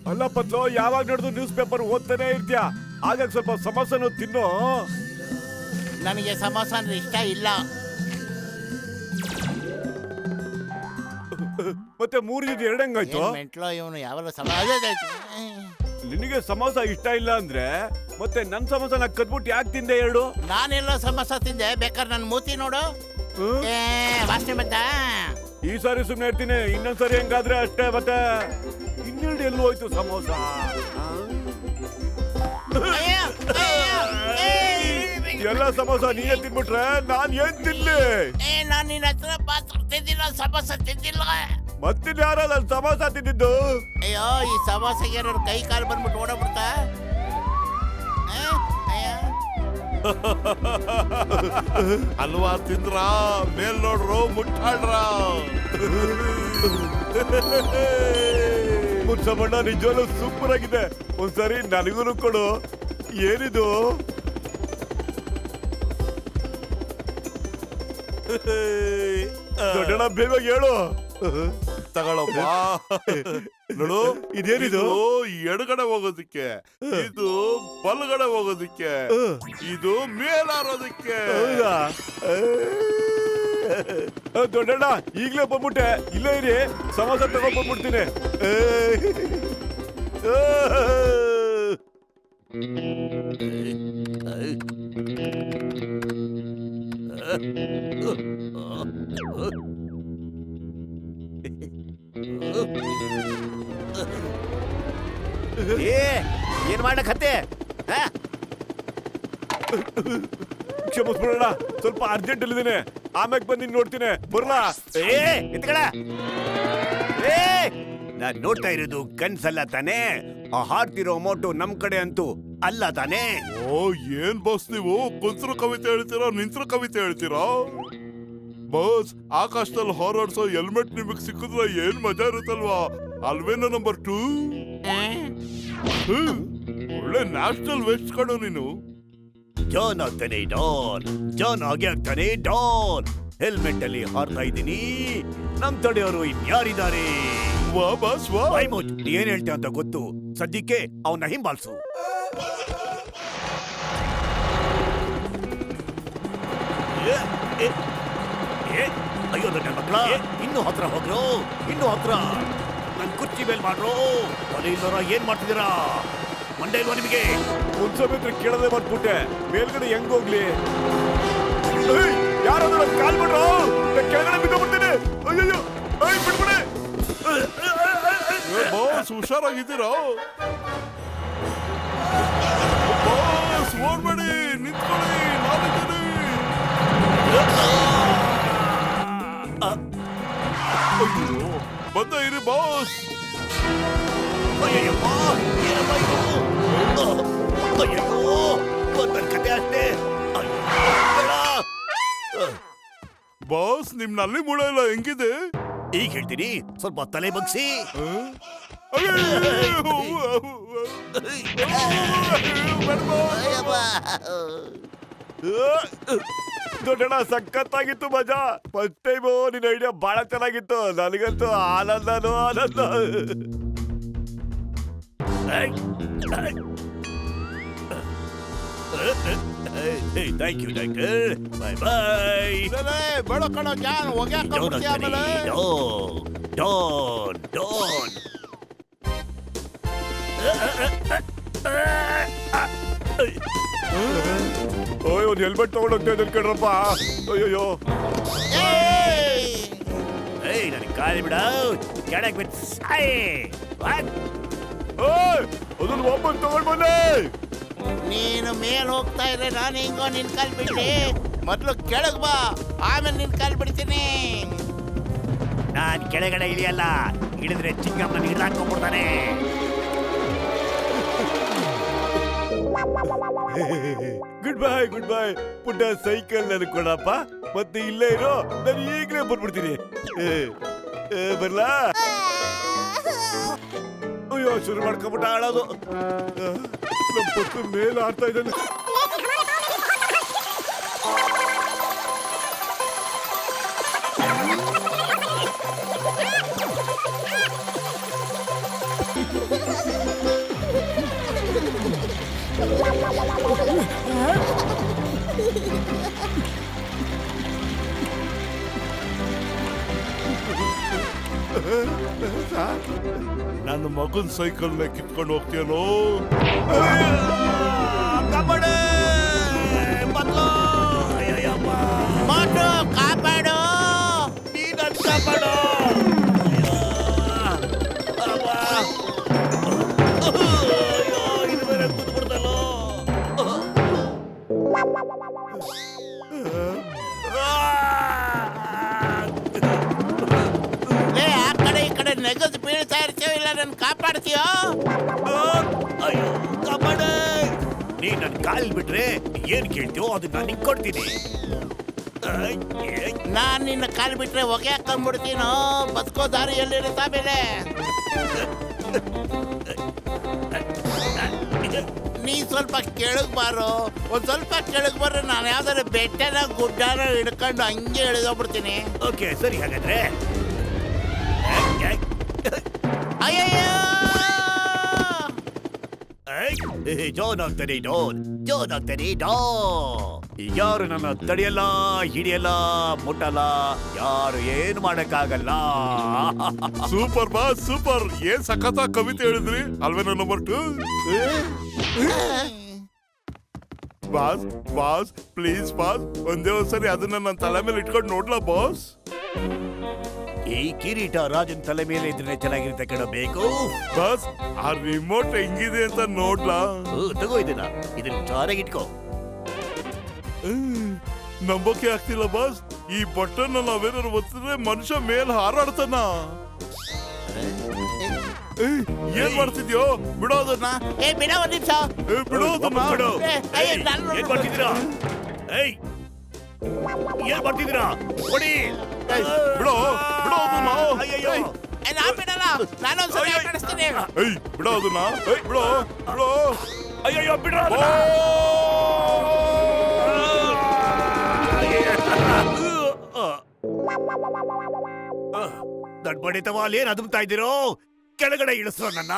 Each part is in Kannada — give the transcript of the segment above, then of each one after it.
ಅಲ್ಲ ಪತ್ಲು, ಯಾವಾಗ ನೋಡಿದ್ರು ನ್ಯೂಸ್ ಪೇಪರ್ ಓದ್ತಾನೆ ಇರ್ತೀಯ, ಹಾಗಾಗಿ ಸ್ವಲ್ಪ ಸಮೋಸನು ತಿನ್ನು. ನನಗೆ ಸಮೋಸ ಅಂದ್ರೆ ಇಷ್ಟ ಇಲ್ಲ. ಮತ್ತೆ 3 ಇದು 2 ಹೆಂಗಾಯ್ತು? ಮೆಂಟ್ಲೋ ಇವನು ಯಾವಲ್ಲ ನಿನಗೆ ಸಮೋಸ ಇಷ್ಟ ಇಲ್ಲ ಅಂದ್ರೆ ಮತ್ತೆ ನನ್ ಸಮೋಸನ ಕದ್ಬಿಟ್ಟು ಯಾಕೆ ತಿಂದೆ 2? ನಾನೆಲ್ಲ ಸಮೋಸ ತಿಂದೆ, ಬೇಕಾದ್ರೆ ನನ್ನ ಮೂತಿ ನೋಡು. ವಾಸನೆ ಬಂತ. ಈ ಸಾರಿ ಸುಮ್ಮನೆ ಇರ್ತೀನಿ, ಇನ್ನೊಂದ್ಸರಿ ಹೆಂಗಾದ್ರೆ ಅಷ್ಟೇ. ಮತ್ತೆ 12 ಎಲ್ಲೂ ಹೋಯ್ತು ಸಮೋಸ? ಎಲ್ಲ ಸಮೋಸ ನೀನೇ ತಿನ್ಬಿಟ್ರೆ ನಾನ್ ಏನ್ ತಿನ್ಲಿ? ನಾನು ನಿನ್ನ ಹತ್ರ ಪಾತ್ರ ತಿಂದಿಲ್ಲ, ಸಮೋಸ ತಿಂದಿಲ್ಲ. ಮತ್ತಿನ್ ಯಾರ ನನ್ ಸಮೋಸ ತಿಂದಿದ್ದು? ಅಯ್ಯೋ, ಈ ಸಮೋಸಗೆ ಏನಾದ್ರು ಕೈ ಕಾಲು ಬಂದ್ಬಿಟ್ಟು ಓಡಬಿಡ್ತಾ? ಹಲ್ವಾ ತಿಂದ್ರ ಮೇಲ್ ನೋಡ್ರು ಮುಟ್ಟಾಡ್ರ. ಮುನ್ಸಬಣ್ಣ ನಿಜವಾಗ್ಲೂ ಸೂಪರ್ ಆಗಿದೆ, ಒಂದ್ಸರಿ ನನಗೂ ಕೊಡು. ಏನಿದು? ದೊಡ್ಡಣ್ಣ ಬೇಗ ಹೇಳು. ತಗೊಳಪ್ಪ. ನೋಡು, ಇದೇನಿದು? ಎಡಗಡೆ ಹೋಗೋದಿಕ್ಕೆ, ಇದು ಬಲಗಡೆ ಹೋಗೋದಿಕ್ಕೆ, ಇದು ಮೇಲಾರೋದಕ್ಕೆ. ದೊಡ್ಡಣ್ಣ ಈಗ್ಲೇ ಬಂದ್ಬಿಟ್ಟೆ, ಇಲ್ಲೇ ಇರಿ, ಸಮೋಸ ತಗೊಂಡ್ ಬಂದ್ಬಿಡ್ತೀನಿ. ಏನ್ ಮಾಡಕತ್ತೆ? ಕ್ಷಮಿಸ್ಬಿಡೋಣ, ಸ್ವಲ್ಪ ಅರ್ಜೆಂಟ್ ಅಲ್ಲಿದ್ದೇನೆ, ಆಮ್ಯಾಗ ಬಂದು ನೋಡ್ತೀನಿ, ಬರ್ಲಾ? ನಾನ್ ನೋಡ್ತಾ ಇರೋದು ಕನ್ಸಲ್ಲ ತಾನೇ? ಆ ಹಾಡ್ತಿರೋ ಅಮೌಂಟು ನಮ್ ಕಡೆ ಅಂತೂ ಅಲ್ಲ ತಾನೇ? ಓ, ಏನ್ ಬಾಸ್ ನೀವು ಕುಂತ್ರು ಕವಿತೆ ಹೇಳ್ತೀರಾ, ನಿಂತ್ರು ಕವಿತೆ ಹೇಳ್ತೀರಾ? ಬಾಸ್, ಆಕಾಶದಲ್ಲಿ ಹಾರಾಡ್ಸೋ ಹೆಲ್ಮೆಟ್ ನಿಮಗ್ ಸಿಕ್ಕಿದ್ರೆ ಏನ್ ಮಜಾ ಇರುತ್ತಲ್ವಾ? ಅಲ್ವೇನೋ ನಂಬರ್ 2. ಒಳ್ಳೆ ನ್ಯಾಷನಲ್ ವೆಸ್ಟ್ ಕಣೋ ನೀನು. ಜಾನ್ ಆಗ್ತಾನೆ ಡಾನ್, ಜಾನ್ ಆಗಿ ಆಗ್ತಾನೆ ಡಾನ್. ಹೆಲ್ಮೆಟ್ ಅಲ್ಲಿ ಹಾರ್ತಾ ಇದ್ದೀನಿ, ನಮ್ ತಡೆಯವರು ಇನ್ಯಾರಿದ್ದಾರೆ? ವಾ ಬಾಸ್ ವಾ. ಏನ್ ಹೇಳ್ತೆ ಅಂತ ಗೊತ್ತು, ಸದ್ಯಕ್ಕೆ ಅವನ್ನ ಹಿಂಬಾಲ್ಸು. ಅಯ್ಯೋ ದೊಡ್ಡ ಮಕ್ಕಳ, ಇನ್ನು ಹತ್ರ ಹೋಗ್ರು, ಇನ್ನು ಹತ್ರ. ನನ್ ಕುರ್ಚಿ ಮೇಲ್ ಮಾಡ್ರು. ತಲೆಯಿಲ್ಲೋರ ಏನ್ ಮಾಡ್ತಿದ್ದೀರಾ? ಮಂಡೆ ಇಲ್ವಾ ನಿಮಗೆ? ಒಂದ್ಸಲ ಕೇಳದೆ ಮಾಡ್ಬಿಟ್ಟೆ, ಮೇಲ್ಗಡೆ ಹೆಂಗ್ ಹೋಗ್ಲಿ? ಯಾರಾದ್ರೂ ಕಾಲ್ ಮಾಡ್ರು, ಕೆಳಗಡೆ ಬಿದ್ದೋಗ್ಬಿಡ್ತೀನಿ. ಅಯ್ಯೋ, ಬಿಡ್ಬಿಡಿ ಬಾಸ್, ಹುಷಾರಾಗಿದ್ದೀರಾ? ಬಾಸ್ ಓಡ್ಬೇಡಿ, ನಿಂತ್ಕೊಳ್ಳಿ, ನಾನಿದ್ದೀನಿ. ಬಂದ ಇರಿ ಬಾಸ್. ಕತೆ ಅಷ್ಟೇ. ಬಾಸ್, ನಿಮ್ ನಲ್ಲಿ ಮೂಳೆ ಎಲ್ಲ ಹೆಂಗಿದೆ? ಈಗ ಹೇಳ್ತೀನಿ, ಸ್ವಲ್ಪ ತಲೆ ಬಗ್ಸಿ. ದೊಡ್ಡಣ್ಣ ಸಖತ್ತಾಗಿತ್ತು ಮಜಾ. ಫಸ್ಟ್ ಟೈಮು ನಿನ್ನ ಐಡಿಯಾ ಬಹಳ ಚೆನ್ನಾಗಿತ್ತು, ನನಗಂತೂ ಆನಂದನೋ ಆನಂದ. Thank you doctor, bye bye. ಬೇಡ ಕಣೋ ಜಾನ್, ಹೋಗ್ಯಾಕ ಆಮೇಲೆ. Don don. ಓಯ್, ಒಂದು ಹೆಲ್ಮೆಟ್ ತಗೊಂಡೋಗ್ತಾ ಇದ್ದ ಕಣ್ರಪ್ಪ. ಅಯ್ಯೋ, ನನಗೆ ಕಾಲಿ ಬಿಡ, ಕೆಳಗೆ ಬಿಟ್ಟು ಸಾಯ್. ಅದನ್ನು ವಾಪಸ್ ತಗೊಂಡ್ ಬಂದೆ. ನೀನು ಮೇಲ್ ಹೋಗ್ತಾ ಇದ್ರೆ ನಾನು ಹಿಂಗೋ ನಿನ್ ಕಾಲ್ ಬಿಡ್ಲಿ. ಮೊದ್ಲು ಕೆಳಗ್ ಬಾ, ಆಮೇಲೆ ನಿನ್ ಕಾಲ್ ಬಿಡ್ತೀನಿ. ನಾನ್ ಕೆಳಗಡೆ ಇಳಿಯಲ್ಲ, ಇಳಿದ್ರೆ ಚಿಕ್ಕಮ್ಮನ ಹಿಡ್ದಾಕೊಂಡ್ಬಿಡ್ತಾನೆ. Goodbye, goodbye. ಪುಟ್ಟ ಸೈಕಲ್ ನನಗೆ ಕೊಡಪ್ಪ, ಮತ್ತೆ ಇಲ್ಲೇ ಇರೋ, ನಾನು ಈಗಲೇ ಬಂದ್ಬಿಡ್ತೀನಿ. ಬರ್ಲಾ? ಅಯ್ಯೋ, ಶುರು ಮಾಡ್ಕೊಂಬಿಟ್ಟ ಆಡೋದು. ನಮ್ಮ ಪಕ್ಕ ಮೇಲೆ ಆಡ್ತಾ ಇದ್ದಾನೆ. ನನ್ನ ಮಗನ್ ಸೈಕಲ್ನ ಕಿತ್ಕೊಂಡು ಹೋಗ್ತೀಯನೋ? ಕಾಪಾಡು ಮೊದ್ಲು. ಅಯ್ಯಯ್ಯಪ್ಪ. ಮೋಟು ಕಾಪಾಡು. ನೀ ನನ್ ಕಾಪಾಡು. ಅಯ್ಯೋ. ಅಬ್ಬಾ. ಅಯ್ಯೋ, ಇದು ಬೇರೆ ಕೂತ್ಬಿಡ್ತಲ್ಲೋ. ಲೇ ಆ ಕಡೆ ಈ ಕಡೆ ನೆಗೆದು ಬೀಳ್ತಾ ಇರ್ತೀಯೋ ಇಲ್ಲ ನನ್ ಕಾಪಾಡ್ತೀಯೋ? ಅಯ್ಯೋ ಕಾಪಾಡು. ನೀ ನನ್ ಕಾಲ್ ಬಿಟ್ರೆ ಏನ್ ಕೇಳ್ತೀಯೋ ಅದನ್ನ ನಾನು ನಿಂಗೆ ಕೊಡ್ತೀನಿ. ನಾನ್ ನಿನ್ನ ಕಾಲ್ ಬಿಟ್ರೆ ಹೊಗೆ ಹಾಕೊಂಡ್ಬಿಡ್ತೀನೋ. ಬದುಕೋ ದಾರಿ ಎಲ್ಲಿರುತ್ತೆ ಆಮೇಲೆ? ನೀ ಸ್ವಲ್ಪ ಕೆಳಗ್ ಬಾರೋ. ಒಂದ್ ಸ್ವಲ್ಪ ಕೆಳಗ್ ಬರ್ರೆ ನಾನು ಯಾವ್ದಾರ ಬೆಟ್ಟನ ಗುಡ್ಡನ ಹಿಡ್ಕೊಂಡು ಹಂಗೆ ಇಳಿದೋಗ್ಬಿಡ್ತೀನಿ. ಓಕೆ ಸರಿ ಹಾಗಾದ್ರೆ. ಅಯ್ಯಯ್ಯೋ ಜೋನ್ ಆಗ್ತಾನೆ ಡೋನ್, ಜೋನ್ ಆಗ್ತಾನೆ ಡೋ. ಯಾರು ನನ್ನ ತಡೆಯಲ್ಲ, ಹಿಡಿಯಲ್ಲ, ಮುಟ್ಟಲ್ಲ, ಯಾರು ಏನು ಮಾಡಕ್ಕಾಗಲ್ಲ. Super boss super. ಏನ್ ಸಖತ್ ಕವಿತೆ ಹೇಳಿದ್ರಿ ಅಲ್ವೇನೋ number 2. Boss boss please boss, ಒಂದೇ ಒಂದ್ಸರಿ ಅದನ್ನ ನನ್ನ ತಲೆ ಮೇಲೆ ಇಟ್ಕೊಂಡು ನೋಡ್ಲಾ ಬಾಸ್? ಈ ಕಿರೀಟ ರಾಜನ್ ತಲೆ ಮೇಲೆ ಇದ್ರೆ ಚೆನ್ನಾಗಿರುತ್ತೆ ಕಣಬೇಕು. ಬಾಸ್ ಆ ರಿಮೋಟ್ ಹೆಂಗಿದೆ ಅಂತ ನೋಡ್ಲಾ? ತಗೋ ಇದನ್ನ ಜಾರಾಗಿ ಇಟ್ಕೋ. ನಂಬೋಕೆ ಆಗ್ತಿಲ್ಲ ಬಾಸ್. ಈ ಬಟನ್ ನಾವೇನಾದ್ರು ಒತ್ತಿದ್ರೆ ಮನುಷ್ಯ ಮೇಲ್ ಹಾರಾಡ್ತಾನ. ಏನ್ ಮಾಡ್ತಿದ್ಯೋ? ಬಿಡೋದನ್ನ. ಬಿಡ ಒಂದ್ ನಿಮಿಷ. ಬಿಡೋದನ್ನ. ಬಿಡು. ಏಯ್, ನಾನು ಏನ್ ಮಾಡ್ತಿದ್ದೀರಾ? ಏನ್ ಮಾಡ್ತಿದ್ದೀರಾ? ಕೊಡಿ. ಬಿಡೋ ಬಿಡೋದನ್ನ. ಅಯ್ಯಯ್ಯೋ. ನಾನ್ ಬಿಡಲ್ಲ. ನಾನೊಂದ್ಸಲ ಕಳಿಸ್ತೀನಿ. ಬಿಡೋದನ್ನ. ಬಿಡೋ ಬಿಡೋ. ಅಯ್ಯಯ್ಯೋ ಬಿಡ್ರ. ದಡ್ಬಡಿತವ ಅಲ್ಲಿ ಏನ್ ಅದುಮ್ತಾ ಇದ್ದೀರೋ? ಕೆಳಗಡೆ ಇಳಿಸೋ ನನ್ನ.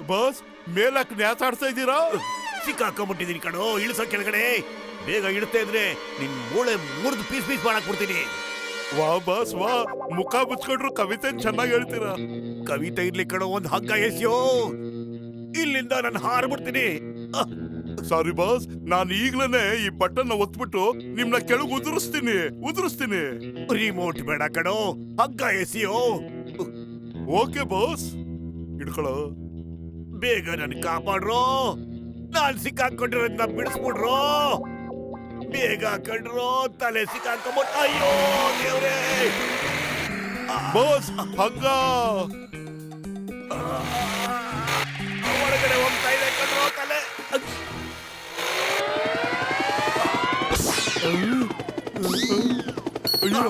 ಬಾಸ್ ಮೇಲಕ್ ನ್ಯಾಸಾಡ್ತಾ ಇದ್ದೀರಾ? ಸಿಕ್ಕಾಕೊಂಡ್ಬಿಟ್ಟಿದೀನಿ ಕಣೋ. ಇಳಿಸೋ ಕೆಳಗಡೆ. ಬೇಗ ಇಡುತ್ತೆ ಇದ್ರೆ ನಿನ್ ಮೂಳೆ ಮುರಿದು ಪೀಸ್ ಪೀಸ್ ಮಾಡಕ್ ಬಿಡ್ತೀನಿ. ವಾ ಬಾಸ್ ವಾ, ಮುಖ ಮುಚ್ಕೊಂಡ್ರು ಕವಿತೆ ಚೆನ್ನಾಗಿ ಹೇಳ್ತೀರಾ. ಕವಿತೆ ಇರ್ಲಿ ಕಣೋ, ಒಂದ್ ಹಗ್ಗ ಎಸ್ಯೋ. ಇಲ್ಲಿಂದ ನಾನು ಹಾರ್ಬಿಡ್ತೀನಿ. ಸಾರಿ ಬಾಸ್, ನಾನು ಈಗ್ಲೇನೆ ಈ ಬಟನ್ ಒತ್ಬಿಟ್ಟು ನಿಮ್ನ ಕೆಳಗೆ ಉದುರಿಸ್ತೀನಿ. ರಿಮೋಟ್ ಬೇಡ ಕಣೋ, ಹಗ್ಗ ಎಸಿಯೋ. Okay boss, ಹಿಡ್ಕೊಳ್ಳೋ. ಬೇಗ ನನ್ ಕಾಪಾಡ್ರೋ. ನಾನ್ ಸಿಕ್ಕಾಕೊಂಡಿರೋದ್ನ ಬಿಡಿಸ್ಬಿಡ್ರೋ. ಬೇಗ ಕಣ್ರೋ, ತಲೆ ಸಿಕ್ಕಾಕೊಂಡ್ಬಿಟ್ಟು. ಅಯ್ಯೋ ದೇವ್ರೇ. ಬಾಸ್ ಹಗ್ಗ ಒಳಗಡೆ ಹೋಗ್ತಾ ಇದೆ ಕಣ್ರೋ ತಲೆ. ಅಯ್ಯೋ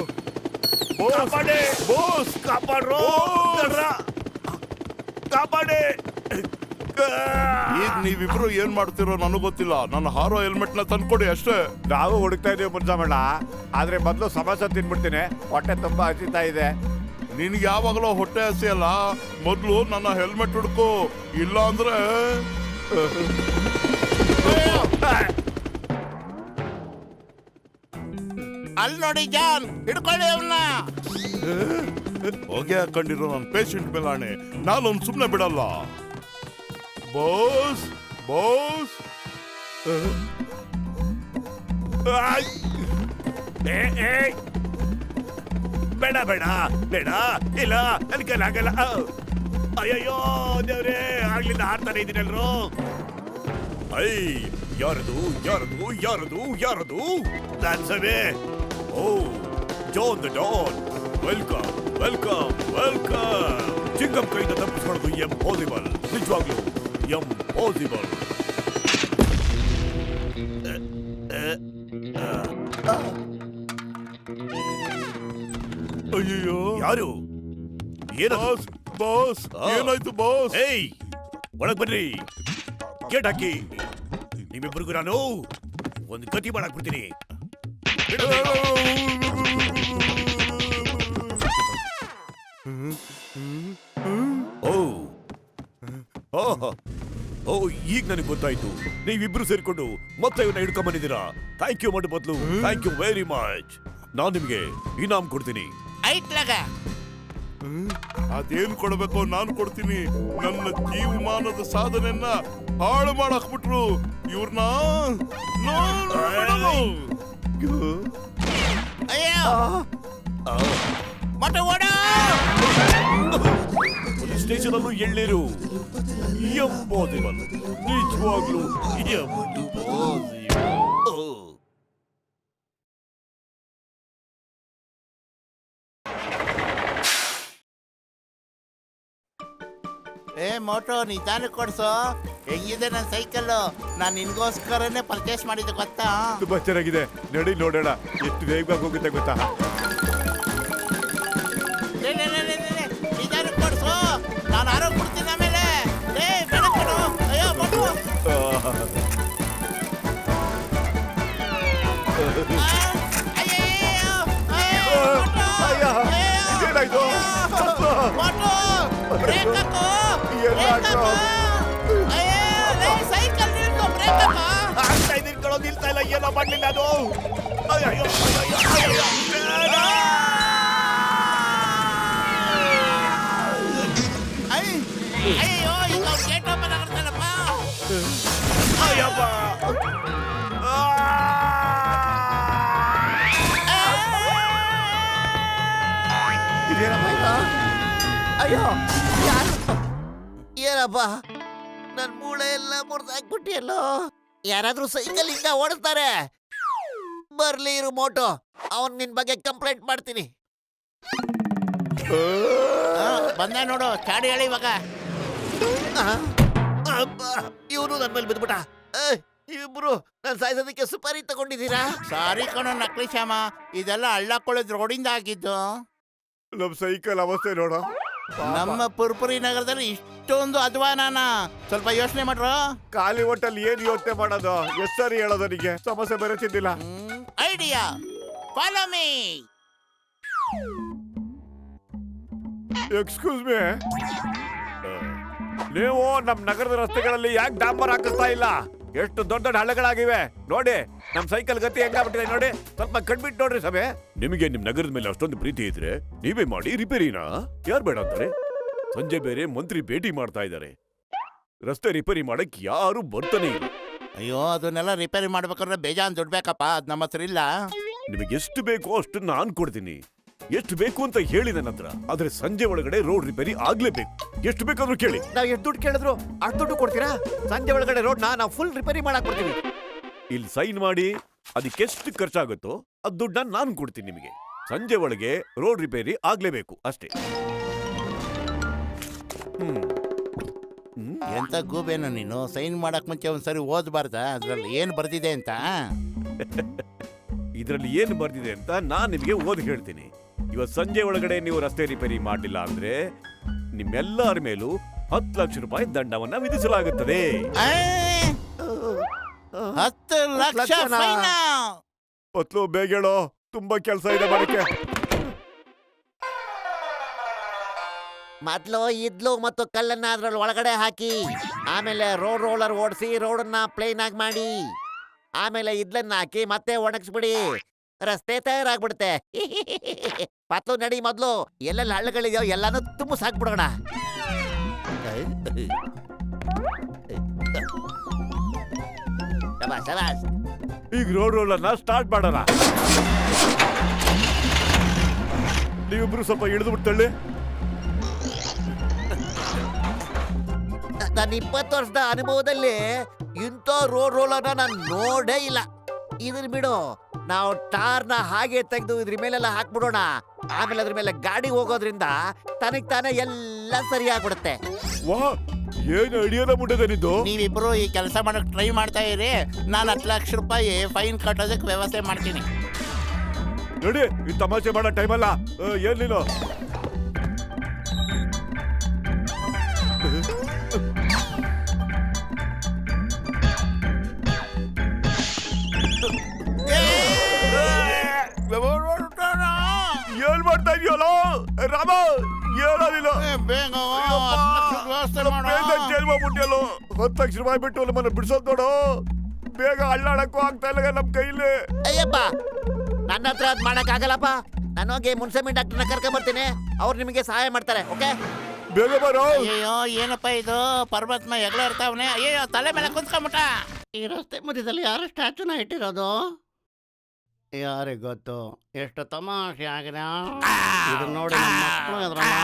ಬಾಸ್ ಕಾಪಾಡೆ ಬಾಸ್ ಕಾಪಾಡ್ರೋ. ಬಾಸ್. ಕಾಪಾಡೆ. ಈಗ ನೀವಿಬ್ರು ಏನ್ ಮಾಡ್ತಿರೋ ನನಗ್ ಗೊತ್ತಿಲ್ಲ. ನನ್ನ ಹಾರೋ ಹೆಲ್ಮೆಟ್ ನ ತಂದ್ಕೊಡಿ ಅಷ್ಟೇ. ನಾವು ಹುಡುಕ್ತಾ ಇದೀವಿ ಮುನ್ಸಮಣ್ಣ, ಆದ್ರೆ ಮೊದಲು ಸಮೋಸ ತಿನ್ಬಿಡ್ತೀನಿ. ಹೊಟ್ಟೆ ತುಂಬಾ ಹಸಿತಾ ಇದೆ. ನಿನ್ಗೆ ಯಾವಾಗಲೂ ಹೊಟ್ಟೆ ಹಸಿ ಅಲ್ಲ, ಮೊದ್ಲು ನನ್ನ ಹೆಲ್ಮೆಟ್ ಹುಡ್ಕು, ಇಲ್ಲ ಅಂದ್ರೆ ಅಲ್ಲಿ ನೋಡಿ ಜಾನ್, ಹಿಡ್ಕೊಳ್ಳಿ ಅವನ್ನ. ಹೊಗೆ ಹಾಕೊಂಡಿರೋ ನನ್ನ ಪೇಷಂಟ್ ಮೇಲೆ ಆಣೆ, ನಾನೊಂದು ಸುಮ್ಮನೆ ಬಿಡಲ್ಲ. ಬಾಸ್ ಬಾಸ್ ಬೇಡ ಬೇಡ ಬೇಡ, ಇಲ್ಲ ನನ್ ಕೈಲಾಗಲ್ಲ. ಅಯ್ಯಯ್ಯೋ ದೇವ್ರೇ, ಆಗ್ಲಿಂದ ಹಾಡ್ತಾನೆ ಇದೀನಲ್ರು. ಐ ಯಾರದು ಯಾರದು ಯಾರದು ಯಾರದು? ನಾನ್ ಸವೆ. Oh John the don, welcome welcome welcome. Chingam ಕೈಯಿಂದ ತಪ್ಪಿಸ್ಕೊಳ್ಳೋದು ಎಂಪಾಸಿಬಲ್, ನಿಜವಾಗ್ಲು ಎಂಪಾಸಿಬಲ್. ಅಯ್ಯೋ ಯಾರು? ಏನು? ಬಾಸ್ ಬಾಸ್ ಏನಾಯ್ತು ಬಾಸ್? ಏಯ್ ಒಳಗ್ ಬನ್ರಿ, ಗೇಟ್ ಹಾಕಿ. ನಿಮ್ಮಿಬ್ಬರಿಗೂ ನಾನು ಒಂದು ಗತಿ ಮಾಡಕ್ ಬಿಡ್ತೀನಿ. ಈಗ ನನಗೆ ಗೊತ್ತಾಯ್ತು, ನೀವಿಬ್ರು ಸೇರ್ಕೊಂಡು ಮತ್ತೆ ಇವನ್ನ ಹಿಡ್ಕೊಂಡ್ ಬಂದಿದ್ದೀರಾ. ಥ್ಯಾಂಕ್ ಯು ಮಡು ಬದ್ಲು, ಥ್ಯಾಂಕ್ ಯು ವೆರಿ ಮಚ್. ನಾನ್ ನಿಮ್ಗೆ ಇನಾಮ್ ಕೊಡ್ತೀನಿ. ಐಟ್ಲಾಗ ಅದೇನ್ ಕೊಡ್ಬೇಕೋ ನಾನು ಕೊಡ್ತೀನಿ. ನನ್ನ ಜೀವಮಾನದ ಸಾಧನೆಯನ್ನ ಹಾಳು ಮಾಡಾಕ್ಬಿಟ್ರು ಇವ್ರನ್ನ. ಅಯ್ಯೋ ಮೊಟ್ಟೆ ಓಡ. ಪೊಲೀಸ್ ಸ್ಟೇಷನ್ ಅಲ್ಲೂ ಎಳ್ಳೀರು. ಎಂಪಾಸಿಬಲ್, ನಿಜವಾಗ್ಲೂ ಎಂಪಾಸಿಬಲ್. ಏ ಮೋಟೋ ನಿಧಾನ ಕೊಡ್ಸೋ. ಹೆಂಗಿದೆ ನನ್ನ ಸೈಕಲ್ಲು? ನಾನು ನಿನ್ಗೋಸ್ಕರನೇ ಪರ್ಚೇಸ್ ಮಾಡಿದ್ದೆ ಗೊತ್ತಾ? ತುಂಬಾ ಚೆನ್ನಾಗಿದೆ, ನಡಿ ನೋಡೋಣ ಎಷ್ಟು ವೇಗವಾಗಿ ಹೋಗುತ್ತೆ ಗೊತ್ತಾ. ನಿಧಾನ ಕೊಡ್ಸೋ, ನಾನು ಆರೋಗ್ಯ ಕೊಡ್ತೀನಿ ಆಮೇಲೆ. ಏ ಬೆಳಕೊಡು. ಅಯ್ಯೋ ಮೋಟೋ. ಏನಾಯ್ತು? ಮೋಟೋ ಬ್ರೇಕ್ ಹಾಕು. ಸೈಕಲ್ ನಿಲ್ಸು, ಬ್ರೇಕ್ ಹಾಕು. ಆಗ್ತಾ ಇದ್ದಿರ್ಕೊಳ್ಳೋ ನಿಲ್ತಾ ಇಲ್ಲ, ಏನೋ ಮಾಡ್ಲಿಲ್ಲ ಅದು. ಅಯ್ಯೋ ಅಯ್ಯೋ ಈಗ ಗೇಟ್ ಓಪನ್ ಆಗ್ತಾನಪ್ಪ. ಅಯ್ಯಪ್ಪ. ಅಯ್ಯೋ ಏನಪ್ಪ, ನನ್ ಮೂಳೆ ಎಲ್ಲ ಮುರಿದಾಕ್ಬಿಟ್ಟಿಯಲ್ಲೋ. ಯಾರಾದ್ರೂ ಸೈಕಲ್ ಇಂದ ಓಡಿಸ್ತಾರೆ. ಬರ್ಲಿ ಇರು ಮೋಟೋ, ಅವನ್ ನಿನ್ ಬಗ್ಗೆ ಕಂಪ್ಲೇಂಟ್ ಮಾಡ್ತೀನಿ. ಬಂದ ನೋಡು, ಚಾಡಿ ಹೇಳಿ ಇವಾಗ. ಇವನು ನನ್ ಮೇಲೆ ಬಿದ್ಬಿಟ್ಟ. ಇಬ್ರು ನನ್ ಸಾಯಿಸೋದಕ್ಕೆ ಸುಪಾರಿ ತಗೊಂಡಿದ್ದೀರಾ? ಸಾರಿ ಕಣೋ ನಕಲಿ ಶ್ಯಾಮ, ಇದೆಲ್ಲ ಹಳ್ಳಕೊಳ್ಳೋದು ರೋಡಿಂದ ಆಗಿದ್ದು. ನಮ್ ಸೈಕಲ್ ಅವಸ್ಥೆ ನೋಡ. ನಮ್ಮ ಪುರ್ಪುರಿ ನಗರದಲ್ಲಿ ಇಷ್ಟೊಂದು ಅಧ್ವಾನಾನ? ಸ್ವಲ್ಪ ಯೋಚನೆ ಮಾಡ್ರು. ಖಾಲಿ ಹೊಟ್ಟಲ್ಲಿ ಏನ್ ಯೋಚನೆ ಮಾಡೋದು? ಎಷ್ಟ್ ಸರಿ ಹೇಳೋದು ನಿಗೆ? ಸಮಸ್ಯೆ ಬೇರೆ ತಿಂದಿಲ್ಲ. Idea, follow me. Excuse me, ನೀವು ನಮ್ ನಗರದ ರಸ್ತೆಗಳಲ್ಲಿ ಯಾಕೆ ಡಾಂಬರ್ ಹಾಕಿಸ್ತಾ ಇಲ್ಲ? ಎಷ್ಟು ದೊಡ್ಡ ದೊಡ್ಡ ಹಳ್ಳಗಳಾಗಿವೆ ನೋಡಿ. ನಮ್ ಸೈಕಲ್ ಗತಿ ಹೆಂಗಾಗ್ಬಿಟ್ಟಿದೆ ನೋಡಿ. ಸ್ವಲ್ಪ ಕಣ್ಬಿಟ್ಟು ನೋಡ್ರಿ ಸಭೆ. ನಿಮಗೆ ನಿಮ್ ನಗರದ ಮೇಲೆ ಅಷ್ಟೊಂದು ಪ್ರೀತಿ ಇದ್ರೆ ನೀವೇ ಮಾಡಿ ರಿಪೇರಿನಾ. ಯಾರು ಬೇಡ ಅಂತಾರೆ? ಸಂಜೆ ಬೇರೆ ಮಂತ್ರಿ ಭೇಟಿ ಮಾಡ್ತಾ ಇದ್ದಾರೆ. ರಸ್ತೆ ರಿಪೇರಿ ಮಾಡಕ್ ಯಾರು ಬರ್ತಾನೆ ಇಲ್ಲ. ಅಯ್ಯೋ ಅದನ್ನೆಲ್ಲ ರಿಪೇರಿ ಮಾಡ್ಬೇಕಾದ್ರೆ ಬೇಜಾನ್ ದುಡ್ಡು ಬೇಕಪ್ಪ, ಅದ್ ನಮ್ಮ ಹತ್ರ ಇಲ್ಲ. ನಿಮಗೆ ಎಷ್ಟು ಬೇಕೋ ಅಷ್ಟು ನಾನ್ ಕೊಡ್ತೀನಿ. ಎಷ್ಟು ಬೇಕು ಅಂತ ಹೇಳಿ ನನ್ನ ಹತ್ರ. ಆದ್ರೆ ಸಂಜೆ ಒಳಗಡೆ ರೋಡ್ ರಿಪೇರಿ ಆಗ್ಲೇಬೇಕು. ಎಷ್ಟು ಬೇಕಾದ್ರೂ ಕೇಳಿ. ನಾವ್ ಎಷ್ಟು ದುಡ್ಡು ಕೇಳಿದ್ರು ಅಷ್ಟು ದುಡ್ಡು ಕೊಡ್ತೀರಾ? ಸಂಜೆ ಒಳಗಡೆ ರೋಡ್ ನಾವು ಫುಲ್ ರಿಪೇರಿ ಮಾಡಕ್ ಕೊಡ್ತೀವಿ. ಇಲ್ಲಿ ಸೈನ್ ಮಾಡಿ ಅದಕ್ಕೆಷ್ಟು ಖರ್ಚಾಗುತ್ತೋ ಅದ್ ದುಡ್ಡನ್ನ ನಾನು ಕೊಡ್ತೀನಿ ನಿಮಗೆ. ಸಂಜೆ ಒಳಗೆ ರೋಡ್ ರಿಪೇರಿ ಆಗ್ಲೇಬೇಕು ಅಷ್ಟೇ. ಎಂತ ಗೂಬೇನು ನೀನು? ಸೈನ್ ಮಾಡಕ್ ಮುಂಚೆ ಒಂದ್ಸರಿ ಓದ್ಬಾರ್ದ ಅದ್ರಲ್ಲಿ ಏನ್ ಬರ್ದಿದೆ ಅಂತ? ಇದ್ರಲ್ಲಿ ಏನ್ ಬರ್ದಿದೆ ಅಂತ ನಾನ್ ನಿಮಗೆ ಓದಿ ಹೇಳ್ತೀನಿ. ಇವತ್ ಸಂಜೆ ಒಳಗಡೆ ನೀವು ರಸ್ತೆ ರಿಪೇರಿ ಮಾಡಲಿಲ್ಲ ಅಂದ್ರೆ ನಿಮ್ಮೆಲ್ಲರ ಮೇಲೂ 10 ಲಕ್ಷ ರೂಪಾಯಿ ದಂಡವನ್ನ ವಿಧಿಸಲಾಗುತ್ತದೆ. 10 ಲಕ್ಷ ಫೈನ್. ಹೊತ್ಲು ಬೇಗ ಹೇಳೋ, ತುಂಬಾ ಕೆಲಸ ಇದೆ ಮಾಡಕ್ಕೆ. ಮೊದ್ಲು ಇದ್ಲು ಮತ್ತು ಕಲ್ಲನ್ನ ಅದ್ರಲ್ಲಿ ಒಳಗಡೆ ಹಾಕಿ, ಆಮೇಲೆ ರೋಡ್ ರೋಲರ್ ಓಡಿಸಿ ರೋಡನ್ನ ಪ್ಲೇನ್ ಆಗಿ ಮಾಡಿ, ಆಮೇಲೆ ಇದ್ಲನ್ನ ಹಾಕಿ ಮತ್ತೆ ಒಣಗಿಸ್ಬಿಡಿ. ರಸ್ತೆ ತಯಾರಾಗ್ಬಿಡುತ್ತೆ. ಪತ್ಲು ನಡಿ, ಮೊದ್ಲು ಎಲ್ಲೆಲ್ಲಿ ಹಳ್ಳಗಳಿದೆಯೋ ಎಲ್ಲಾನು ತುಂಬ ಸಾಕ್ಬಿಡೋಣ. ಶಬಾಷ್ ಶಬಾಷ್. ಈಗ ರೋಡ್ ರೋಲರ್ನ ಸ್ಟಾರ್ಟ್ ಮಾಡೋಣ. ನೀವಿಬ್ರು ಸ್ವಲ್ಪ ಇಳಿದು ಬಿಡ್ತಳ್ಳಿ. ನನ್ನ 20 ವರ್ಷದ ಅನುಭವದಲ್ಲಿ ಇಂಥ ರೋಡ್ ರೋಲರ್ನ ನಾನು ನೋಡೇ ಇಲ್ಲ. ಇದ್ರ ಬಿಡು, ನಾವು ಟಾರ್ನ ಹಾಗೆ ತೆಗೆದು ಇದ್ರ ಮೇಲೆಲ್ಲ ಹಾಕ್ಬಿಡೋಣ. ಆಮೇಲೆ ಅದ್ರ ಮೇಲೆ ಗಾಡಿ ಹೋಗೋದ್ರಿಂದ ತನಗ್ ತಾನೇ ಎಲ್ಲ ಸರಿ ಆಗ್ಬಿಡುತ್ತೆ. ವಾ, ಏನ್ ಐಡಿಯಾದ ಮುಟ್ಟದೆ ನಿಂದು. ನೀವಿಬ್ರು ಈ ಕೆಲಸ ಮಾಡಕ್ ಟ್ರೈ ಮಾಡ್ತಾ ಇರಿ. ನಾನು 10 ಲಕ್ಷ ರೂಪಾಯಿ ಫೈನ್ ಕಟ್ಟೋದಕ್ಕೆ ವ್ಯವಸ್ಥೆ ಮಾಡ್ತೀನಿ. ನೋಡಿ, ಈ ತಮಾಷೆ ಮಾಡೋ ಟೈಮ್ ಅಲ್ಲ. ಏನ್ ನೀನು? ಏನ್ ಮಾಡ್ತಾ ಇದೆಯಲ್ಲ ರಾಮ? ಏನೋ ನೀನು? ಬೇಗ ವ್ಯವಸ್ಥೆ ಮಾಡು. ಜೈಲ್ ಮಾಡ್ಬಿಟ್ಟಿಯಲ್ಲೋ. 10 ಲಕ್ಷ ರೂಪಾಯಿ ಬಿಟ್ಟು ನಮ್ಮನ್ನ ಬಿಡ್ಸೋದ್ ನೋಡು. ಬೇಗ ಅಳ್ಳಾಡಕ್ಕೂ ಆಗ್ತಾ ಇಲ್ಲ ನಮ್ ಕೈಲಿ. ಅಯ್ಯಪ್ಪ, ನನ್ನ ಹತ್ರ ಅದ್ ಮಾಡಕ್ ಆಗಲ್ಲಪ್ಪ. ನಾನು ಹೋಗಿ ಮುನ್ಸಮಿ ಡಾಕ್ಟರ್ನ ಕರ್ಕೊಂಡ್ ಬರ್ತೀನಿ. ಅವ್ರು ನಿಮಗೆ ಸಹಾಯ ಮಾಡ್ತಾರೆ. ಓಕೆ? ಬೇಗ ಬರೋ. ಅಯ್ಯೋ ಏನಪ್ಪ ಇದು, ಪರಮಾತ್ಮ ಎಗ್ಲ ಇರ್ತಾವನೆ. ಅಯ್ಯೋ ತಲೆ ಮೇಲೆ ಕುಂತ್ಕೊಂಬಿಟ್ಟ. ಈ ರಸ್ತೆ ಮಧ್ಯದಲ್ಲಿ ಯಾರು ಸ್ಟ್ಯಾಚುನ ಇಟ್ಟಿರೋದು? ಯಾರಿಗ್ ಗೊತ್ತು? ಎಷ್ಟು ತಮಾಷೆ ಆಗಿದೆ. ಇದು ನೋಡಿ ನಮ್ಮ ಮಕ್ಕಳು ಎದ್ರಲ್ಲ.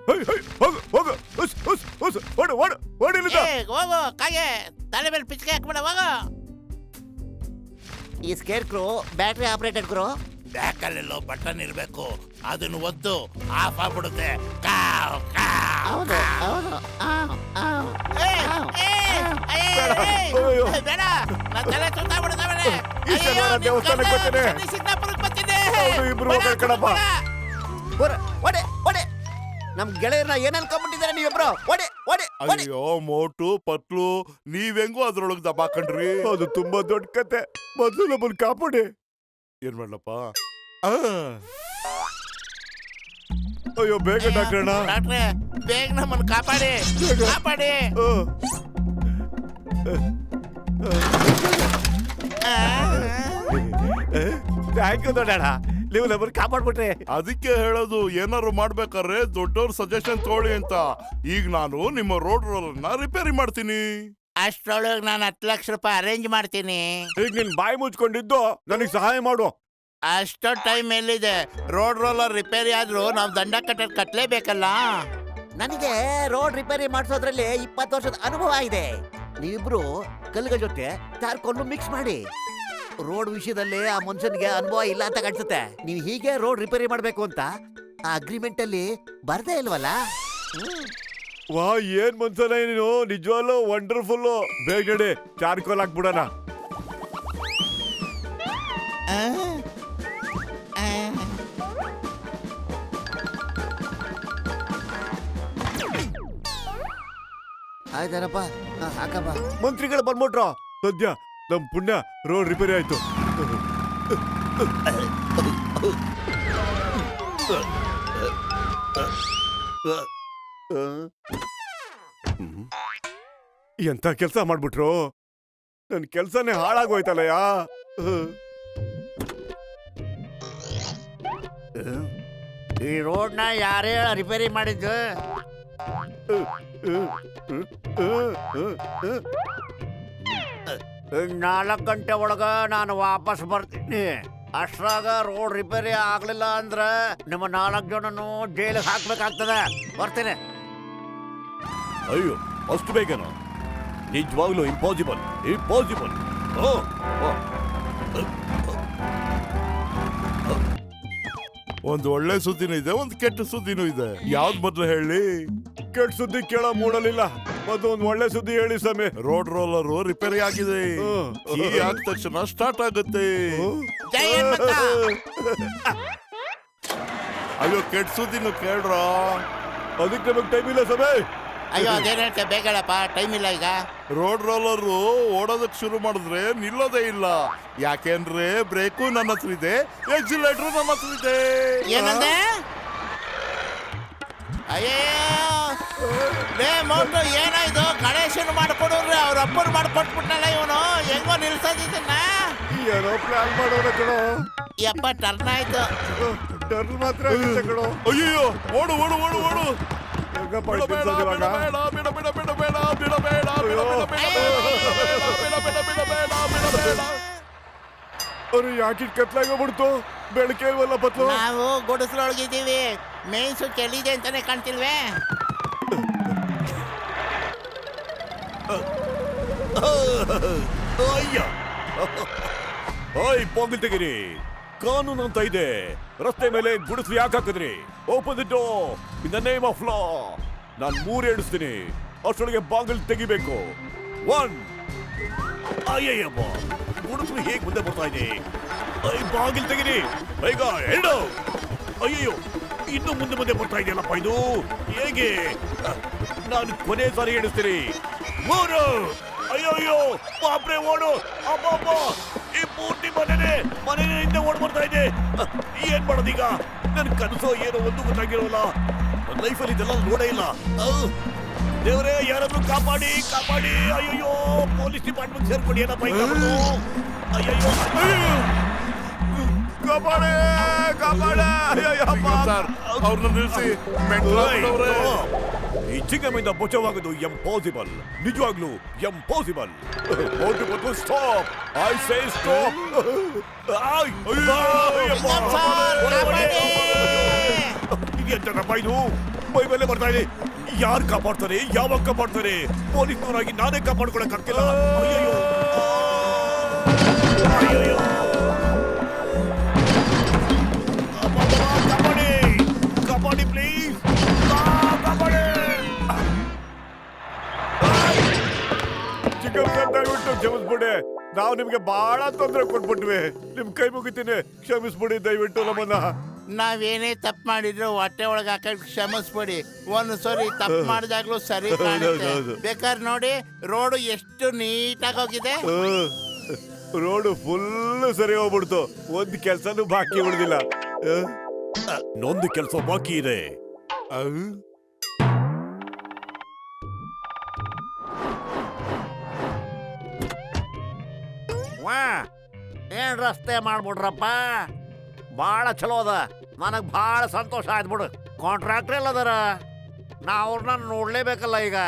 ಹೈ, ಹೈ, ಹೋಗು ಹೋಗು. ಹುಸ್, ಹುಸ್, ಹುಸ್. ಓಡು ಓಡು ಓಡು ಇಲ್ಲಿಂದ. ಏ ಹೋಗು ಕಾಗೆ, ತಲೆ ಮೇಲೆ ಪಿಚ್ಕೆ ಹಾಕ್ಬಿಡ ಹೋಗು. ಈ ಸ್ಕೇರ್ ಕ್ರೂ ಬ್ಯಾಟ್ರಿ ಆಪರೇಟೆಡ್ ಕ್ರೂ. ಬ್ಯಾಕಲ್ಲೆಲ್ಲೋ ಬಟನ್ ಇರ್ಬೇಕು, ಅದನ್ನು ಒದ್ದು ಆಫ್ ಆಗ್ಬಿಡುತ್ತೆ. ಕಾವ್ ಕಾವ್. ಹೌದು ಹೌದು. ಏ, ಏ, ಅಯ್ಯೋ, ಅಯ್ಯೋ. ಏ, ಬೇಡ, ನನ್ನ ತಲೆ ಸುತ್ತಾಗ್ಬಿಡ್ತಾವನೆ. ಈ ಶನಿವಾರ ಅಯ್ಯೋ, ನಿನ್ ದೇವಸ್ಥಾನಕ್ಕೆ ಕಣ್ಣು ಬರ್ತೀನಿ. ಶನಿ ಸಿದ್ದಾಪುರಕ್ಕೆ ಬರ್ತೀನಿ. ಹೌದು, ಇಬ್ರು ಬೇಡ, ಹೋಗೋಣ ಕಣಪ್ಪ. ಬೇಡ. ಒಡೆ ಒಡೆ. ನಮ್ ಗೆಳೆಯರನ್ನ ಏನ್ ಅನ್ಕೊಂಡ್ಬಿಟ್ಟಿದ್ದಾರೆ ನೀವಿಬ್ರು? ಒಡೆ ಒಡೆ ಒಡೆ. ಅಯ್ಯೋ ಮೋಟು ಪತ್ಲು, ನೀವೆಂಗೂ ಅದ್ರೊಳಗ್ ದಬಾಕಂಡ್ರಿ. ಅದು ತುಂಬಾ ದೊಡ್ಡ ಕತೆ. ಮೊದ್ಲು ನಮ್ಮನ್ನ ಕಾಪಾಡಿ. ಏನ್ ಮಾಡ್ಲಪ್ಪ? ಅಯ್ಯೋ ಬೇಗ ಡಾಕ್ಟ್ರಣ್ಣ. ಡಾಕ್ಟ್ರೆ, ಬೇಗ ನಮ್ಮನ್ನು ಕಾಪಾಡಿ, ಕಾಪಾಡಿ. ಥ್ಯಾಂಕ್ ಯು ದೊಡ್ಡಣ್ಣ, ನೀವು ನಮ್ಮನ್ನ ಕಾಪಾಡ್ಬಿಟ್ರಿ. ಅದಕ್ಕೆ ಹೇಳೋದು, ಏನಾದ್ರು ಮಾಡ್ಬೇಕಾದ್ರೆ ದೊಡ್ಡವ್ರ ಸಜೆಷನ್ ತಗೊಳ್ಳಿ ಅಂತ. ಈಗ ನಾನು ನಿಮ್ಮ ರೋಡ್ ರೋಲರ್ನ ರಿಪೇರಿ ಮಾಡ್ತೀನಿ. ಅಷ್ಟ್ರೊಳಗೆ ನಾನು 10 ಲಕ್ಷ ರೂಪಾಯಿ ಅರೇಂಜ್ ಮಾಡ್ತೀನಿ. ಈಗ ನಿನ್ ಬಾಯಿ ಮುಚ್ಕೊಂಡಿದ್ದು ನನಗೆ ಸಹಾಯ ಮಾಡು. ಅಷ್ಟೋ ಟೈಮ್ ಎಲ್ಲಿದೆ? ರೋಡ್ ರೋಲರ್ ರಿಪೇರಿ ಆದ್ರೂ ನಾವು ದಂಡ ಕಟ್ಟಲೇಬೇಕಲ್ಲ. ನನಗೆ ರೋಡ್ ರಿಪೇರಿ ಮಾಡಿಸೋದ್ರಲ್ಲಿ 20 ವರ್ಷದ ಅನುಭವ ಇದೆ. ನೀವಿಬ್ರು ಕಲ್ಲಿನ ಜೊತೆ ಚಾರ್ಕೋಲ್ ಮಿಕ್ಸ್ ಮಾಡಿ. ರೋಡ್ ವಿಷಯದಲ್ಲಿ ಆ ಮನುಷ್ಯನಿಗೆ ಅನುಭವ ಇಲ್ಲ ಅಂತ ಕಾಣಿಸುತ್ತೆ. ನೀವು ಹೀಗೆ ರೋಡ್ ರಿಪೇರಿ ಮಾಡ್ಬೇಕು ಅಂತ ಆ ಅಗ್ರಿಮೆಂಟ್ ಅಲ್ಲಿ ಬರ್ದೇ ಇಲ್ವಲ್ಲ? ವಾ, ಏನ್ ಮನ್ಸಲ್ಲ ನೀನು, ನಿಜವಾಗ್ಲೂ ವಂಡರ್ಫುಲ್. ಬೇಗ ನಡಿ, ಚಾರ್ಕೋಲ್ ಹಾಕ್ಬಿಡೋಣ. ಆಯ್ತಾರಪ್ಪ, ಹಾಕಪ್ಪ. ಮಂತ್ರಿಗಳು ಬಂದ್ಬಿಟ್ರ. ಸದ್ಯ ನಮ್ ಪುಣ್ಯ, ರೋಡ್ ರಿಪೇರಿ ಆಯ್ತು. ಎಂತ ಕೆಲ್ಸ ಮಾಡ್ಬಿಟ್ರು. ನನ್ ಕೆಲ್ಸನೇ ಹಾಳಾಗೋಯ್ತಲ್ಲಯ್ಯ. ಈ ರೋಡ್ನ ಯಾರೇ ರಿಪೇರಿ ಮಾಡಿದ್ದು? 4 ಗಂಟೆ ಒಳಗ ನಾನು ವಾಪಸ್ ಬರ್ತೀನಿ. ಅಷ್ಟ್ರಾಗ ರೋಡ್ ರಿಪೇರಿ ಆಗ್ಲಿಲ್ಲ ಅಂದ್ರೆ ನಿಮ್ಮ 4 ಜನನು ಜೈಲಿಗೆ ಹಾಕ್ಬೇಕಾಗ್ತದೆ. ಬರ್ತೀನಿ. ಅಯ್ಯೋ, ಅಷ್ಟು ಬೇಗನಾ? ನಿಜವಾಗ್ಲೂ ಇಂಪಾಸಿಬಲ್, ಇಂಪಾಸಿಬಲ್. ಒಂದ್ ಒಳ್ಳೆ ಸುದ್ದಿನೂ ಇದೆ, ಒಂದ್ ಕೆಟ್ಟ ಸುದ್ದಿನೂ ಇದೆ. ಯಾವ್ದ್ ಮೊದ್ಲು ಹೇಳಿ? ಕೆಟ್ಟ ಸುದ್ದಿ ಕೇಳೋ ಮೂಡಲಿಲ್ಲ. ಮತ್ತು ಒಂದ್ ಒಳ್ಳೆ ಸುದ್ದಿ ಹೇಳಿ ಸಮಯ. ರೋಡ್ ರೋಲರ್ ರಿಪೇರಿ ಆಗಿದೆ. ಕೀ ಆದ ತಕ್ಷಣ ಸ್ಟಾರ್ಟ್ ಆಗುತ್ತೆ. ಜೈ ಹನುಮಂತ. ಅಯ್ಯೋ, ಕೆಟ್ಟ ಸುದ್ದಿನೂ ಕೇಳ್ರ. ಅದಕ್ಕೆ ನಮಗ್ ಟೈಮ್ ಇಲ್ಲ ಸಮಯ. ಅಯ್ಯೋ ಅದೇನಂತೆ, ಬೇಗ ಹೇಳಪ್ಪ, ಟೈಮ್ ಇಲ್ಲ ಈಗ. ರೋಡ್ ರೋಲರ್ ಓಡೋದಕ್ ಶುರು ಮಾಡಿದ್ರೆ ನಿಲ್ಲೋದೇ ಇಲ್ಲ. ಯಾಕೆಂದ್ರೆ ಬ್ರೇಕು ನನ್ನ ಹತ್ರ ಇದೆ, ಎಕ್ಸಿಲೇಟರ್ ನನ್ನ ಹತ್ರ ಇದೆ. ಏನಂದೆ? ಅಯ್ಯೋ ಲೇ ಮೌಂಟು, ಏನಾಯ್ತು? ಗಣೇಶನ್ ಮಾಡ್ಕೊಡ್ರಿ, ಅವ್ರ ಅಪ್ಪರು ಮಾಡ್ಕೊಟ್ಬಿಟ್ನಲ್ಲ ಇವನು. ಹೆಂಗೋ ನಿಲ್ಸೋದಿದ್ದನ್ನ. ಏನೋ ಪ್ಲಾನ್ ಮಾಡೋಣ ಕಣೋ. ಯಪ್ಪ ಟರ್ನ್ ಆಯ್ತು. ಟರ್ನ್ ಮಾತ್ರ ಆಗುತ್ತೆ ಕಣೋ. ಅಯ್ಯೋ, ಓಡು ಓಡು ಓಡು ಓಡು. ಹೆಂಗಪ್ಪ ಬಿಡ ಬೇಡ, ಇವಾಗ? ಬಿಡ ಬೇಡ, ಬಿಡ ಬೇಡ, ಬಿಡ ಬೇಡ, ಬಿಡ ಬೇಡ, ಬಿಡ ಬೇಡ, ಬಿಡ ಬೇಡ, ಬಿಡ ಬೇಡ, ಬಿಡ ಬೇಡ. ಅವ್ರು ಯಾಕೆ ಕತ್ಲಾಗೋಗ್ಬಿಡ್ತು? ಬೆಳಕೆ ಇಲ್ವಲ್ಲ ಪತ್ಲು. ನಾವು ಗುಡಿಸ್ಲೊಳಗಿದ್ದೀವಿ, ಮೇಯ್ಸು ಕೆಲ್ಲಿದೆ ಅಂತಾನೆ ಕಾಣ್ತಿಲ್ವೇ? ಅಯ್ಯ, ಓಯ್ ಪೋಗಲ್ ತೆಗಿರಿ. ಕಾನೂನು ಅಂತ ಇದೆ. ರಸ್ತೆ ಮೇಲೆ ಗುಡಿಸ್ಲು ಯಾಕೆ ಹಾಕಿದ್ರಿ? Open the door in the name of law. ನಾನು 3 ಎಣಿಸ್ತೀನಿ, ಅಷ್ಟೊಳಗೆ ಬಾಗಿಲು ತೆಗಿಬೇಕು. 1. ಅಯ್ಯಯ್ಯಪ್ಪ, ಗುಡಿಸ್ಲು ಹೇಗೆ ಮುಂದೆ ಬರ್ತಾ ಇದೆ? ಬಾಗಿಲು ತೆಗಿರಿ ಬೇಗ. 2. ಅಯ್ಯಯ್ಯೋ, ಇನ್ನು ಮುಂದೆ ಬರ್ತಾ ಇದೆಯಲ್ಲಪ್ಪ ಇದು. ಹೇಗೆ? ನಾನು ಕೊನೆ ಸಾರಿ ಎಣಿಸ್ತೀನಿ. 3. ಅಯ್ಯೋ, ಬಾಪ್ರೆ ಓಡು. ಅಬ್ಬಬ್ಬ, ಈ ಪೂರ್ತಿ ಮನೆನೇ ಹಿಂದೆ ಓಡ್ ಬರ್ತಾ ಇದೆ. ಏನ್ ಮಾಡೋದೀಗ? ನನ್ ಕನಸೋ ಏನೋ ಒಂದು ಗೊತ್ತಾಗಿರೋಲ್ಲ. ನನ್ನ ಲೈಫಲ್ಲಿ ಇದೆಲ್ಲ ನೋಡೇ ಇಲ್ಲ. ದೇವರೇ ಯಾರಾದ್ರೂ ಕಾಪಾಡಿ ಕಾಪಾಡಿ. ಅಯ್ಯೋ ಪೊಲೀಸ್ ಡಿಪಾರ್ಟ್ಮೆಂಟ್ ಸೇರ್ಕೊಂಡು ಏನಪ್ಪ ಅಯ್ಯೋ ಕಾಪಾಡೆ ಕಾಪಾಡೆ ಸರ್ ಅವ್ರನ್ನ ನಿಲ್ಸಿ ಮೆಂಟ್ಲವ್ರೆ. ಈ ಚಿಂಗಮ್ಮಿಂದ ಬಚಾವಾಗೋದು ಎಂಪಾಸಿಬಲ್, ನಿಜವಾಗ್ಲೂ impossible. Stop, I say stop. ಎಂತಪ್ಪ ಇದು ಮೈ ಮೇಲೆ ಬರ್ತಾ ಇದೆ. ಯಾರು ಕಾಪಾಡ್ತಾರೆ, ಯಾವಾಗ ಕಾಪಾಡ್ತಾರೆ? ಪೊಲೀಸ್ನವರಾಗಿ ನಾನೇ ಕಾಪಾಡ್ಕೊಳಕ್ ಆಗ್ತಿಲ್ಲ. ಅಯ್ಯಯ್ಯೋ. ಅಯ್ಯಯ್ಯೋ. ಕಾಪಾಡಿ ಕಾಪಾಡಿ ಪ್ಲೀಸ್, ಕಾಪಾಡಿ. ಚಿಕ್ಕಪ್ಪ ದಯವಿಟ್ಟು ಕ್ಷಮಿಸ್ಬಿಡಿ, ನಾವು ನಿಮ್ಗೆ ಬಹಳ ತೊಂದರೆ ಕೊಟ್ಬಿಟ್ವಿ. ನಿಮ್ ಕೈ ಮುಗಿತೀನಿ, ಕ್ಷಮಿಸ್ಬಿಡಿ ದಯವಿಟ್ಟು ನಮ್ಮನ್ನ. ನಾವೇನೇ ತಪ್ಪು ಮಾಡಿದ್ರು ಹೊಟ್ಟೆ ಒಳಗೆ ಹಾಕಿ ಕ್ಷಮಿಸ್ಬಿಡಿ. ಒಂದು ಸರಿ ತಪ್ಪು ಮಾಡಿದಾಗ್ಲೂ ಸರಿ ಕಾಣುತ್ತೆ. ಹೌದು. ಬೇಕಾದ್ರೆ ನೋಡಿ ರೋಡು ಎಷ್ಟು ನೀಟಾಗಿ ಹೋಗಿದೆ. ರೋಡ್ ಫುಲ್ ಸರಿ ಹೋಗ್ಬಿಡ್ತು, ಒಂದ್ ಕೆಲ್ಸನೂ ಬಾಕಿ ಉಳಿದಿಲ್ಲ. ನೊಂದು ಕೆಲಸ ಬಾಕಿ ಇದೆ. ವಾ ಏನ್ ರಸ್ತೆ ಮಾಡ್ಬಿಡ್ರಪ್ಪ, ಭಾಳ ಚಲೋ ಅದ. ನನಗೆ ಭಾಳ ಸಂತೋಷ ಆಯ್ತು ಬಿಡು. ಕಾಂಟ್ರಾಕ್ಟರ್ ಎಲ್ಲದಾರ, ನಾ ಅವ್ರನ್ನ ನೋಡ್ಲೇಬೇಕಲ್ಲ ಈಗ.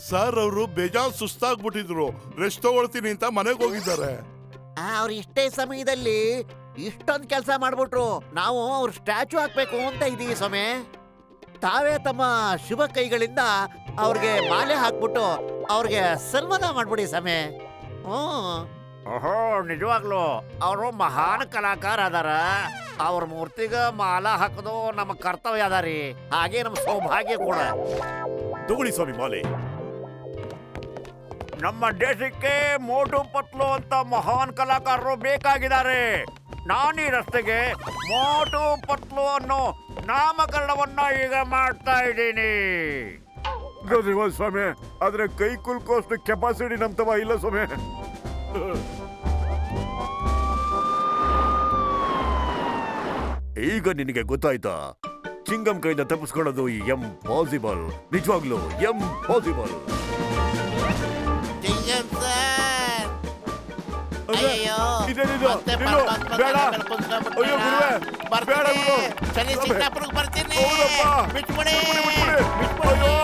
ಸರ್ ಅವರು ಬೇಜಾನ್ ಸುಸ್ತಾಗ್ಬಿಟ್ಟಿದ್ರು, ರೆಸ್ಟ್ ತಗೊಳ್ತೀನಿ ಅಂತ ಮನೆಗೆ ಹೋಗಿದ್ದಾರೆ. ಅವ್ರು ಇಷ್ಟೇ ಸಮಯದಲ್ಲಿ ಇಷ್ಟೊಂದು ಕೆಲಸ ಮಾಡ್ಬಿಟ್ರು. ನಾವು ಅವ್ರ ಸ್ಟ್ಯಾಚು ಹಾಕ್ಬೇಕು ಅಂತ ಇದೀವಿ ಸ್ವಾಮಿ. ತಾವೇ ತಮ್ಮ ಶುಭ ಕೈಗಳಿಂದ ಅವ್ರಿಗೆ ಮಾಲೆ ಹಾಕ್ಬಿಟ್ಟು ಅವ್ರಿಗೆ ಸನ್ಮಾನ ಮಾಡ್ಬಿಡಿ ಸ್ವಾಮಿ. ಓಹೋ, ನಿಜವಾಗ್ಲು ಅವರು ಮಹಾನ್ ಕಲಾಕಾರ ಅದಾರ. ಅವ್ರ ಮೂರ್ತಿಗ ಮಾಲ ಹಾಕೋದು ನಮ್ಮ ಕರ್ತವ್ಯ ಅದಾರಿ, ಹಾಗೆ ನಮ್ಮ ಸೌಭಾಗ್ಯ ಕೂಡ. ತಗೊಳ್ಳಿ ಸ್ವಾಮಿ ಮಾಲೆ. ನಮ್ಮ ದೇಶಕ್ಕೆ ಮೋಟು ಪತ್ಲು ಅಂತ ಮಹಾನ್ ಕಲಾಕಾರರು ಬೇಕಾಗಿದ್ದಾರೆ. ನಾನು ಈ ರಸ್ತೆಗೆ ಮೋಟು ಪತ್ಲು ಅನ್ನೋ ನಾಮಕರಣವನ್ನ ಈಗ ಮಾಡ್ತಾ ಇದ್ದೀನಿ. ಸ್ವಾಮಿ, ಆದ್ರೆ ಕೈ ಕುಲ್ಕೋಷ್ಟು ಕೆಪಾಸಿಟಿ ನಮ್ ತವ ಇಲ್ಲ ಸ್ವಾಮಿ. ಈಗ ನಿನಗೆ ಗೊತ್ತಾಯ್ತಾ, ಚಿಂಗಂ ಕೈಯಿಂದ ತಪ್ಪಿಸ್ಕೊಳ್ಳೋದು ಎಂಪಾಸಿಬಲ್, ನಿಜವಾಗ್ಲೂ ಎಂಪಾಸಿಬಲ್. ಚಿಂಗಂ ಸರ್, ಅದೇ, ಅಯ್ಯೋ, ಇದೇನಿದು? ಮತ್ತೆ ನಿಲ್ಲು, ಪರಮಾತ್ಮ ಬೇಡ. ಮೇಲೆ ಕುಂತ್ಕೊಂಡ್ಬಿಟ್ನಲ್ಲ. ಅಯ್ಯೋ ಗುರುವೆ, ಬೇಡ ಬರ್ತೀನಿ. ಗುರು. ಶನಿ ಸಿಂಗಾಪುರಕ್ಕೆ ಬರ್ತೀನಿ. ಹೌದಪ್ಪ. ಬಿಟ್ಬಿಡಿ. ಬಿಟ್ಬಿಡಿ. ಅಯ್ಯೋ.